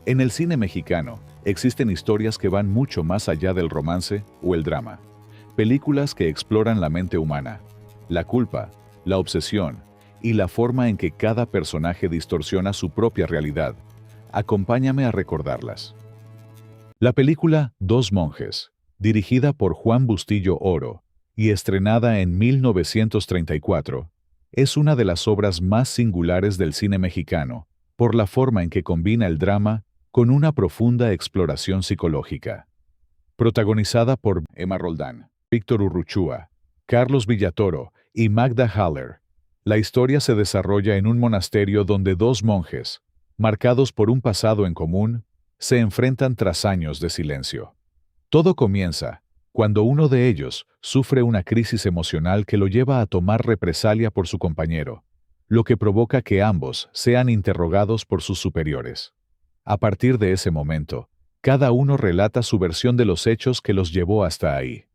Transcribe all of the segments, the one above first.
En el cine mexicano, existen historias que van mucho más allá del romance o el drama. Películas que exploran la mente humana, la culpa, la obsesión y la forma en que cada personaje distorsiona su propia realidad. Acompáñame a recordarlas. La película Dos monjes, dirigida por Juan Bustillo Oro y estrenada en 1934, es una de las obras más singulares del cine mexicano, por la forma en que combina el drama con una profunda exploración psicológica. Protagonizada por Emma Roldán, Víctor Urruchúa, Carlos Villatoro y Magda Haller, la historia se desarrolla en un monasterio donde dos monjes, marcados por un pasado en común, se enfrentan tras años de silencio. Todo comienza cuando uno de ellos sufre una crisis emocional que lo lleva a tomar represalia por su compañero, lo que provoca que ambos sean interrogados por sus superiores. A partir de ese momento, cada uno relata su versión de los hechos que los llevó hasta ahí.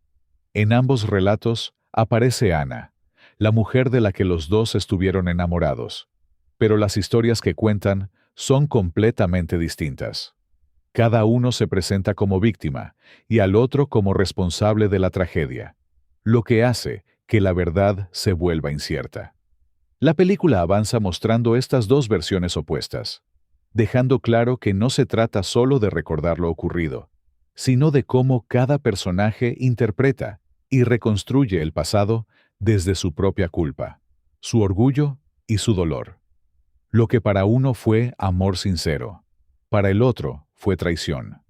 En ambos relatos aparece Ana, la mujer de la que los dos estuvieron enamorados, pero las historias que cuentan son completamente distintas. Cada uno se presenta como víctima y al otro como responsable de la tragedia, lo que hace que la verdad se vuelva incierta. La película avanza mostrando estas dos versiones opuestas, dejando claro que no se trata solo de recordar lo ocurrido, sino de cómo cada personaje interpreta y reconstruye el pasado desde su propia culpa, su orgullo y su dolor. Lo que para uno fue amor sincero, para el otro fue traición.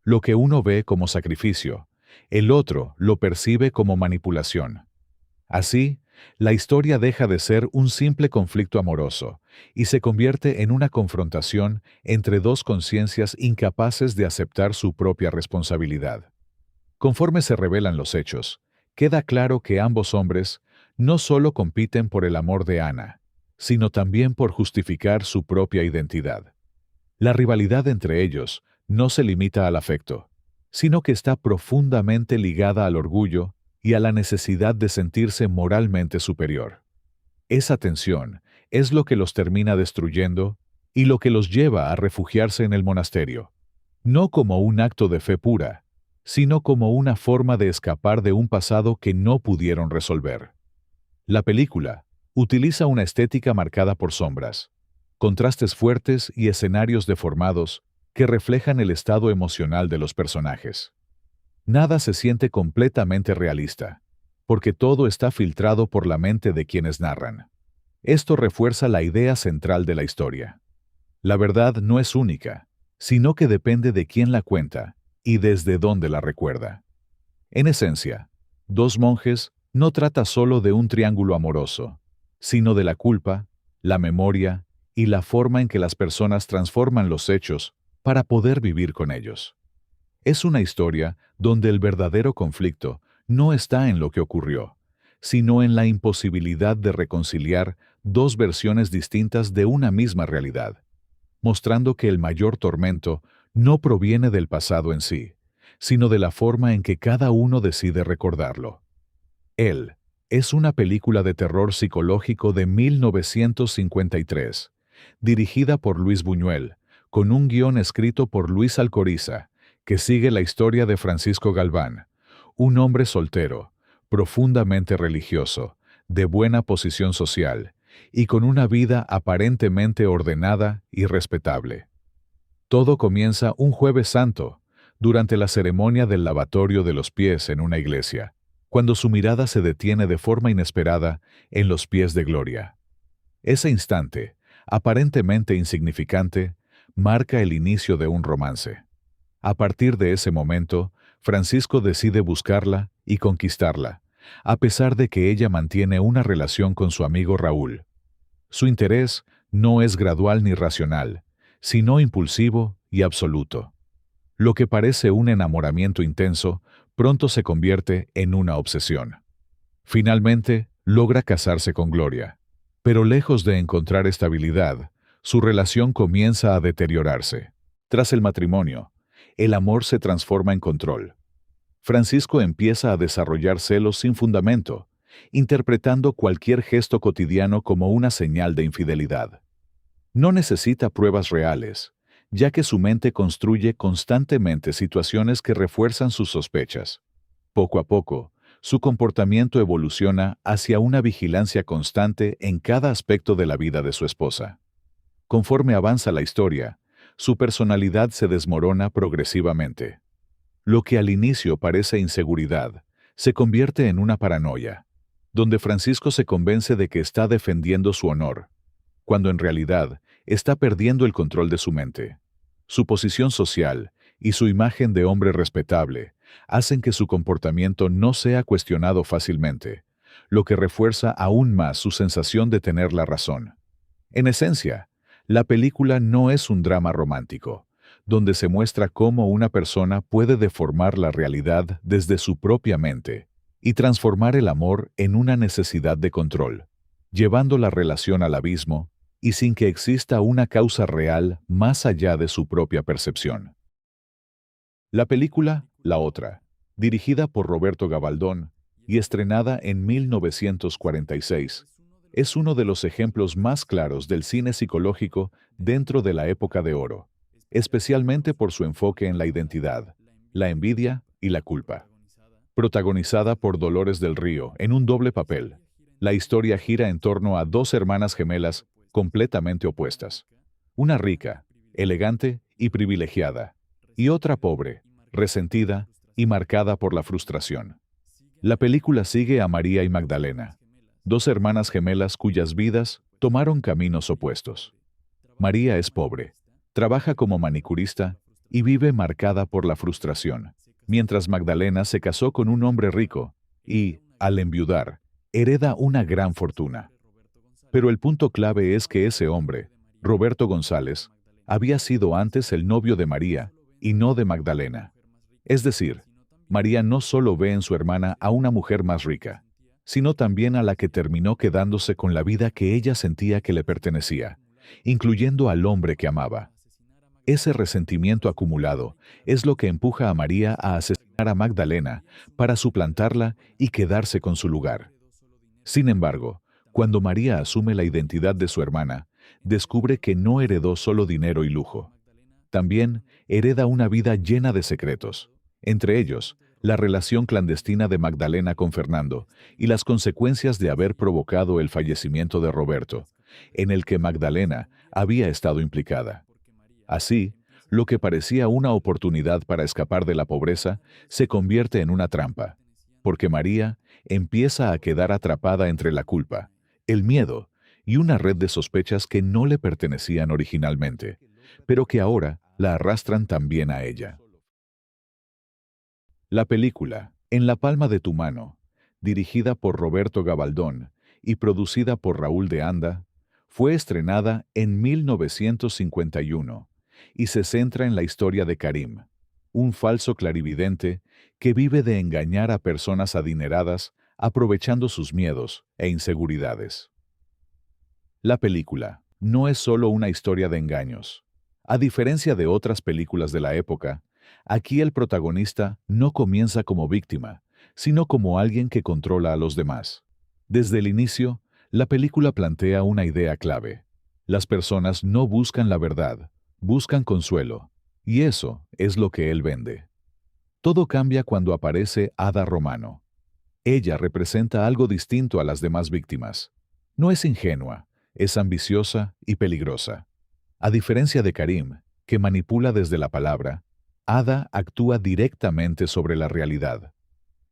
Lo que uno ve como sacrificio, el otro lo percibe como manipulación. Así, la historia deja de ser un simple conflicto amoroso y se convierte en una confrontación entre dos conciencias incapaces de aceptar su propia responsabilidad. Conforme se revelan los hechos, queda claro que ambos hombres no solo compiten por el amor de Ana, sino también por justificar su propia identidad. La rivalidad entre ellos no se limita al afecto, sino que está profundamente ligada al orgullo y a la necesidad de sentirse moralmente superior. Esa tensión es lo que los termina destruyendo y lo que los lleva a refugiarse en el monasterio, no como un acto de fe pura, sino como una forma de escapar de un pasado que no pudieron resolver. La película utiliza una estética marcada por sombras, contrastes fuertes y escenarios deformados que reflejan el estado emocional de los personajes. Nada se siente completamente realista, porque todo está filtrado por la mente de quienes narran. Esto refuerza la idea central de la historia. La verdad no es única, sino que depende de quién la cuenta y desde dónde la recuerda. En esencia, Dos monjes no trata solo de un triángulo amoroso, sino de la culpa, la memoria y la forma en que las personas transforman los hechos para poder vivir con ellos. Es una historia donde el verdadero conflicto no está en lo que ocurrió, sino en la imposibilidad de reconciliar dos versiones distintas de una misma realidad, mostrando que el mayor tormento no proviene del pasado en sí, sino de la forma en que cada uno decide recordarlo. Él es una película de terror psicológico de 1953, dirigida por Luis Buñuel, con un guión escrito por Luis Alcoriza, que sigue la historia de Francisco Galván, un hombre soltero, profundamente religioso, de buena posición social, y con una vida aparentemente ordenada y respetable. Todo comienza un Jueves Santo, durante la ceremonia del lavatorio de los pies en una iglesia, cuando su mirada se detiene de forma inesperada en los pies de Gloria. Ese instante, aparentemente insignificante, marca el inicio de un romance. A partir de ese momento, Francisco decide buscarla y conquistarla, a pesar de que ella mantiene una relación con su amigo Raúl. Su interés no es gradual ni racional, sino impulsivo y absoluto. Lo que parece un enamoramiento intenso, pronto se convierte en una obsesión. Finalmente, logra casarse con Gloria, pero lejos de encontrar estabilidad, su relación comienza a deteriorarse. Tras el matrimonio, el amor se transforma en control. Francisco empieza a desarrollar celos sin fundamento, interpretando cualquier gesto cotidiano como una señal de infidelidad. No necesita pruebas reales, ya que su mente construye constantemente situaciones que refuerzan sus sospechas. Poco a poco, su comportamiento evoluciona hacia una vigilancia constante en cada aspecto de la vida de su esposa. Conforme avanza la historia, su personalidad se desmorona progresivamente. Lo que al inicio parece inseguridad, se convierte en una paranoia, donde Francisco se convence de que está defendiendo su honor, cuando en realidad está perdiendo el control de su mente. Su posición social y su imagen de hombre respetable hacen que su comportamiento no sea cuestionado fácilmente, lo que refuerza aún más su sensación de tener la razón. En esencia, la película no es un drama romántico, donde se muestra cómo una persona puede deformar la realidad desde su propia mente y transformar el amor en una necesidad de control, llevando la relación al abismo y sin que exista una causa real más allá de su propia percepción. La película La Otra, dirigida por Roberto Gabaldón y estrenada en 1946, es uno de los ejemplos más claros del cine psicológico dentro de la época de oro, especialmente por su enfoque en la identidad, la envidia y la culpa. Protagonizada por Dolores del Río en un doble papel, la historia gira en torno a dos hermanas gemelas completamente opuestas. Una rica, elegante y privilegiada, y otra pobre, resentida y marcada por la frustración. La película sigue a María y Magdalena, dos hermanas gemelas cuyas vidas tomaron caminos opuestos. María es pobre, trabaja como manicurista y vive marcada por la frustración, mientras Magdalena se casó con un hombre rico y, al enviudar, hereda una gran fortuna. Pero el punto clave es que ese hombre, Roberto González, había sido antes el novio de María y no de Magdalena. Es decir, María no solo ve en su hermana a una mujer más rica, sino también a la que terminó quedándose con la vida que ella sentía que le pertenecía, incluyendo al hombre que amaba. Ese resentimiento acumulado es lo que empuja a María a asesinar a Magdalena para suplantarla y quedarse con su lugar. Sin embargo, cuando María asume la identidad de su hermana, descubre que no heredó solo dinero y lujo. También hereda una vida llena de secretos, entre ellos, la relación clandestina de Magdalena con Fernando y las consecuencias de haber provocado el fallecimiento de Roberto, en el que Magdalena había estado implicada. Así, lo que parecía una oportunidad para escapar de la pobreza se convierte en una trampa, porque María empieza a quedar atrapada entre la culpa, el miedo y una red de sospechas que no le pertenecían originalmente, pero que ahora la arrastran también a ella. La película, En la palma de tu mano, dirigida por Roberto Gabaldón y producida por Raúl de Anda, fue estrenada en 1951 y se centra en la historia de Karim, un falso clarividente que vive de engañar a personas adineradas aprovechando sus miedos e inseguridades. La película no es solo una historia de engaños. A diferencia de otras películas de la época, aquí el protagonista no comienza como víctima, sino como alguien que controla a los demás. Desde el inicio, la película plantea una idea clave. Las personas no buscan la verdad, buscan consuelo, y eso es lo que él vende. Todo cambia cuando aparece Ada Romano. Ella representa algo distinto a las demás víctimas. No es ingenua, es ambiciosa y peligrosa. A diferencia de Karim, que manipula desde la palabra, Ada actúa directamente sobre la realidad.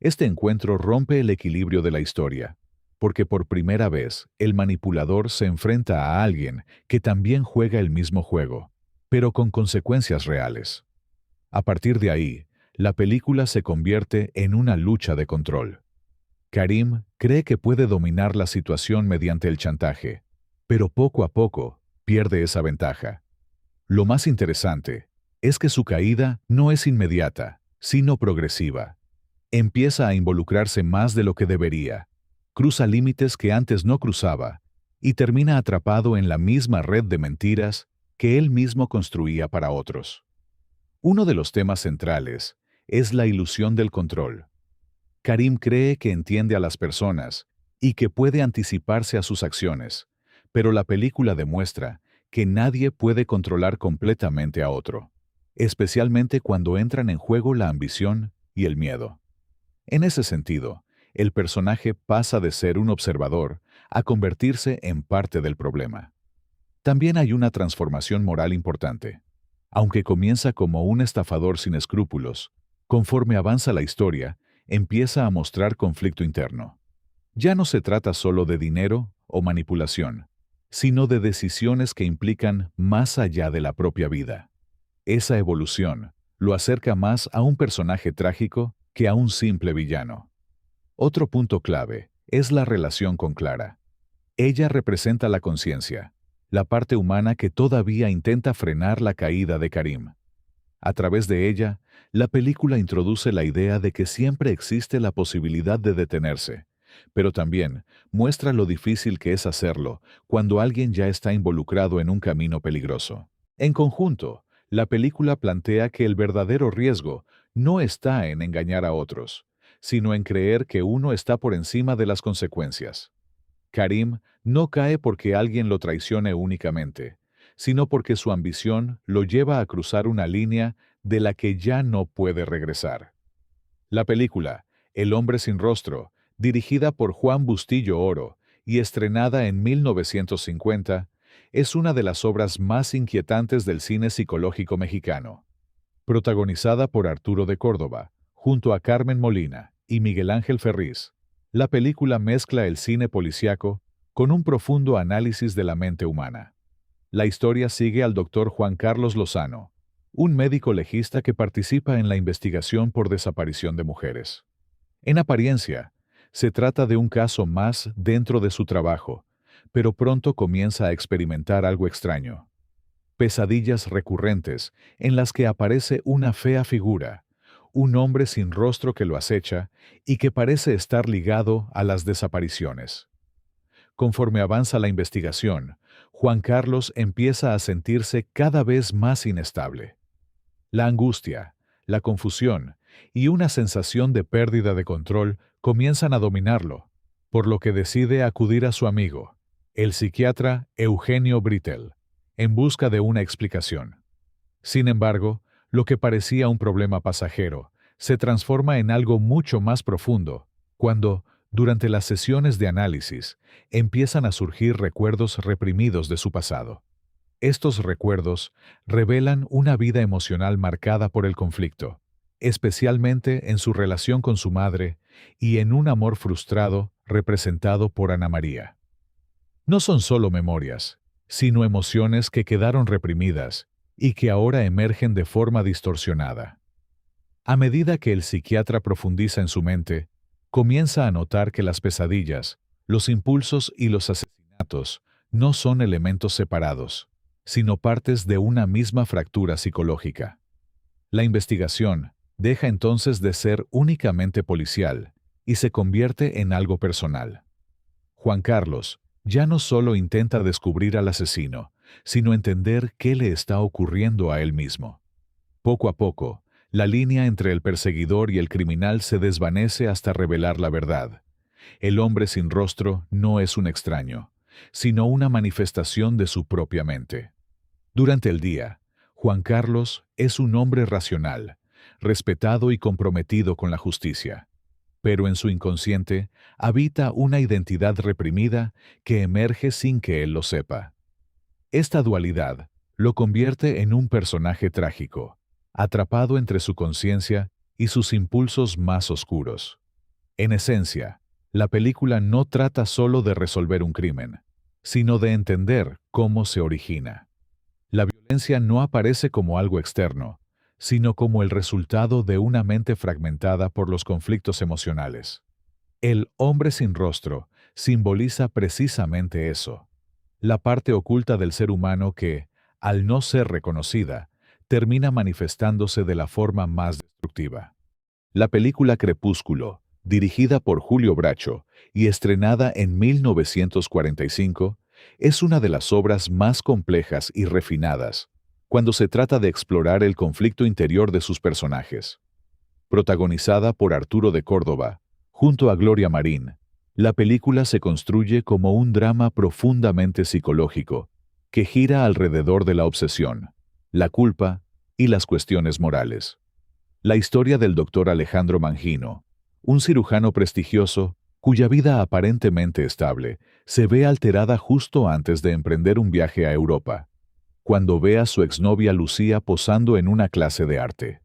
Este encuentro rompe el equilibrio de la historia, porque por primera vez el manipulador se enfrenta a alguien que también juega el mismo juego, pero con consecuencias reales. A partir de ahí, la película se convierte en una lucha de control. Karim cree que puede dominar la situación mediante el chantaje, pero poco a poco pierde esa ventaja. Lo más interesante es que su caída no es inmediata, sino progresiva. Empieza a involucrarse más de lo que debería, cruza límites que antes no cruzaba y termina atrapado en la misma red de mentiras que él mismo construía para otros. Uno de los temas centrales es la ilusión del control. Karim cree que entiende a las personas y que puede anticiparse a sus acciones, pero la película demuestra que nadie puede controlar completamente a otro, especialmente cuando entran en juego la ambición y el miedo. En ese sentido, el personaje pasa de ser un observador a convertirse en parte del problema. También hay una transformación moral importante. Aunque comienza como un estafador sin escrúpulos, conforme avanza la historia, empieza a mostrar conflicto interno. Ya no se trata solo de dinero o manipulación, sino de decisiones que implican más allá de la propia vida. Esa evolución lo acerca más a un personaje trágico que a un simple villano. Otro punto clave es la relación con Clara. Ella representa la conciencia, la parte humana que todavía intenta frenar la caída de Karim. A través de ella, la película introduce la idea de que siempre existe la posibilidad de detenerse, pero también muestra lo difícil que es hacerlo cuando alguien ya está involucrado en un camino peligroso. En conjunto, la película plantea que el verdadero riesgo no está en engañar a otros, sino en creer que uno está por encima de las consecuencias. Karim no cae porque alguien lo traicione únicamente, sino porque su ambición lo lleva a cruzar una línea de la que ya no puede regresar. La película, El hombre sin rostro, dirigida por Juan Bustillo Oro y estrenada en 1950, es una de las obras más inquietantes del cine psicológico mexicano. Protagonizada por Arturo de Córdoba, junto a Carmen Molina y Miguel Ángel Ferriz, la película mezcla el cine policíaco con un profundo análisis de la mente humana. La historia sigue al doctor Juan Carlos Lozano, un médico legista que participa en la investigación por desaparición de mujeres. En apariencia, se trata de un caso más dentro de su trabajo, pero pronto comienza a experimentar algo extraño. Pesadillas recurrentes en las que aparece una fea figura, un hombre sin rostro que lo acecha y que parece estar ligado a las desapariciones. Conforme avanza la investigación, Juan Carlos empieza a sentirse cada vez más inestable. La angustia, la confusión y una sensación de pérdida de control comienzan a dominarlo, por lo que decide acudir a su amigo, el psiquiatra Eugenio Britell, en busca de una explicación. Sin embargo, lo que parecía un problema pasajero se transforma en algo mucho más profundo cuando, durante las sesiones de análisis, empiezan a surgir recuerdos reprimidos de su pasado. Estos recuerdos revelan una vida emocional marcada por el conflicto, especialmente en su relación con su madre y en un amor frustrado representado por Ana María. No son solo memorias, sino emociones que quedaron reprimidas y que ahora emergen de forma distorsionada. A medida que el psiquiatra profundiza en su mente, comienza a notar que las pesadillas, los impulsos y los asesinatos no son elementos separados, sino partes de una misma fractura psicológica. La investigación deja entonces de ser únicamente policial y se convierte en algo personal. Juan Carlos ya no solo intenta descubrir al asesino, sino entender qué le está ocurriendo a él mismo. Poco a poco, la línea entre el perseguidor y el criminal se desvanece hasta revelar la verdad. El hombre sin rostro no es un extraño, sino una manifestación de su propia mente. Durante el día, Juan Carlos es un hombre racional, respetado y comprometido con la justicia. Pero en su inconsciente habita una identidad reprimida que emerge sin que él lo sepa. Esta dualidad lo convierte en un personaje trágico, atrapado entre su conciencia y sus impulsos más oscuros. En esencia, la película no trata solo de resolver un crimen, sino de entender cómo se origina. La violencia no aparece como algo externo, sino como el resultado de una mente fragmentada por los conflictos emocionales. El hombre sin rostro simboliza precisamente eso, la parte oculta del ser humano que, al no ser reconocida, termina manifestándose de la forma más destructiva. La película Crepúsculo, dirigida por Julio Bracho y estrenada en 1945, es una de las obras más complejas y refinadas cuando se trata de explorar el conflicto interior de sus personajes. Protagonizada por Arturo de Córdoba, junto a Gloria Marín, la película se construye como un drama profundamente psicológico, que gira alrededor de la obsesión, la culpa y las cuestiones morales. La historia del doctor Alejandro Mangino, un cirujano prestigioso cuya vida aparentemente estable se ve alterada justo antes de emprender un viaje a Europa, cuando ve a su exnovia Lucía posando en una clase de arte.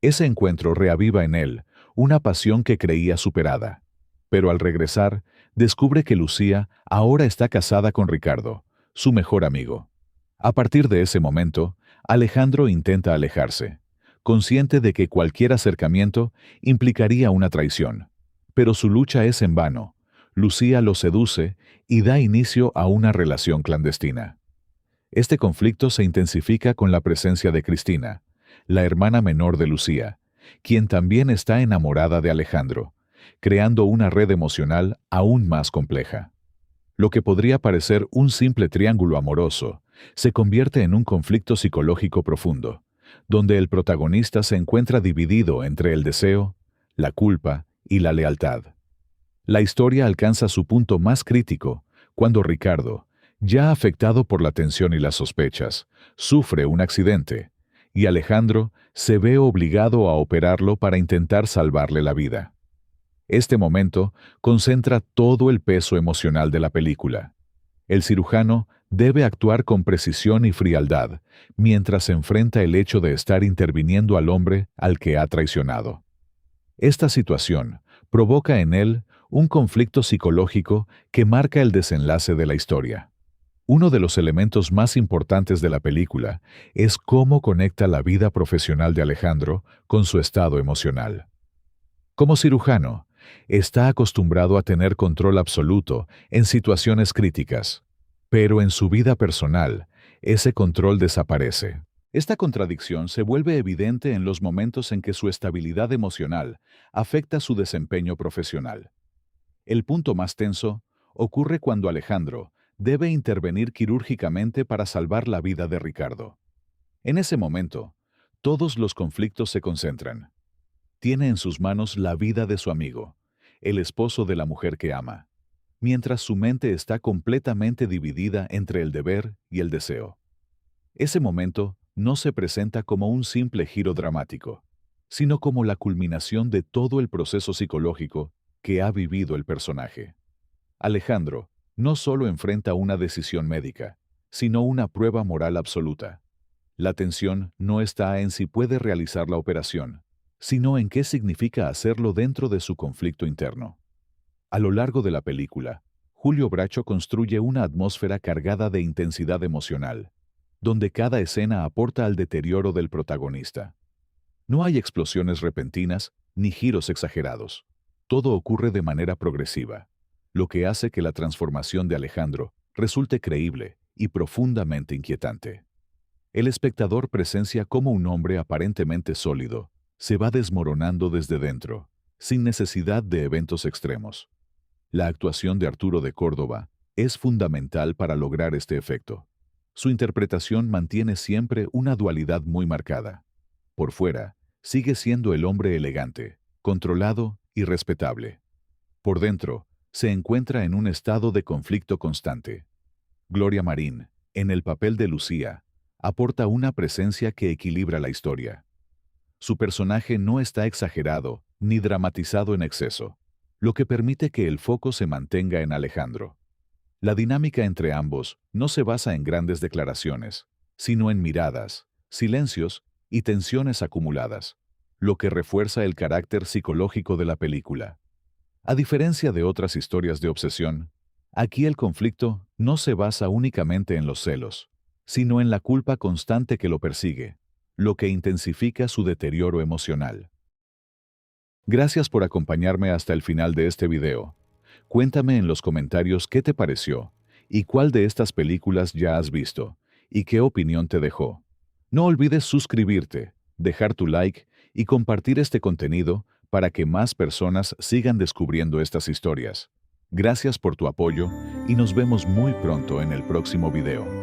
Ese encuentro reaviva en él una pasión que creía superada, pero al regresar descubre que Lucía ahora está casada con Ricardo, su mejor amigo. A partir de ese momento, Alejandro intenta alejarse, consciente de que cualquier acercamiento implicaría una traición. Pero su lucha es en vano. Lucía lo seduce y da inicio a una relación clandestina. Este conflicto se intensifica con la presencia de Cristina, la hermana menor de Lucía, quien también está enamorada de Alejandro, creando una red emocional aún más compleja. Lo que podría parecer un simple triángulo amoroso se convierte en un conflicto psicológico profundo, donde el protagonista se encuentra dividido entre el deseo, la culpa y la lealtad. La historia alcanza su punto más crítico cuando Ricardo, ya afectado por la tensión y las sospechas, sufre un accidente, y Alejandro se ve obligado a operarlo para intentar salvarle la vida. Este momento concentra todo el peso emocional de la película. El cirujano debe actuar con precisión y frialdad mientras enfrenta el hecho de estar interviniendo al hombre al que ha traicionado. Esta situación provoca en él un conflicto psicológico que marca el desenlace de la historia. Uno de los elementos más importantes de la película es cómo conecta la vida profesional de Alejandro con su estado emocional. Como cirujano, está acostumbrado a tener control absoluto en situaciones críticas, pero en su vida personal, ese control desaparece. Esta contradicción se vuelve evidente en los momentos en que su estabilidad emocional afecta su desempeño profesional. El punto más tenso ocurre cuando Alejandro debe intervenir quirúrgicamente para salvar la vida de Ricardo. En ese momento, todos los conflictos se concentran. Tiene en sus manos la vida de su amigo, el esposo de la mujer que ama, mientras su mente está completamente dividida entre el deber y el deseo. Ese momento no se presenta como un simple giro dramático, sino como la culminación de todo el proceso psicológico que ha vivido el personaje. Alejandro no solo enfrenta una decisión médica, sino una prueba moral absoluta. La tensión no está en si puede realizar la operación, sino en qué significa hacerlo dentro de su conflicto interno. A lo largo de la película, Julio Bracho construye una atmósfera cargada de intensidad emocional, donde cada escena aporta al deterioro del protagonista. No hay explosiones repentinas ni giros exagerados. Todo ocurre de manera progresiva, lo que hace que la transformación de Alejandro resulte creíble y profundamente inquietante. El espectador presencia cómo un hombre aparentemente sólido se va desmoronando desde dentro, sin necesidad de eventos extremos. La actuación de Arturo de Córdoba es fundamental para lograr este efecto. Su interpretación mantiene siempre una dualidad muy marcada. Por fuera, sigue siendo el hombre elegante, controlado y respetable. Por dentro, se encuentra en un estado de conflicto constante. Gloria Marín, en el papel de Lucía, aporta una presencia que equilibra la historia. Su personaje no está exagerado ni dramatizado en exceso, lo que permite que el foco se mantenga en Alejandro. La dinámica entre ambos no se basa en grandes declaraciones, sino en miradas, silencios y tensiones acumuladas, lo que refuerza el carácter psicológico de la película. A diferencia de otras historias de obsesión, aquí el conflicto no se basa únicamente en los celos, sino en la culpa constante que lo persigue, lo que intensifica su deterioro emocional. Gracias por acompañarme hasta el final de este video. Cuéntame en los comentarios qué te pareció y cuál de estas películas ya has visto y qué opinión te dejó. No olvides suscribirte, dejar tu like y compartir este contenido para que más personas sigan descubriendo estas historias. Gracias por tu apoyo y nos vemos muy pronto en el próximo video.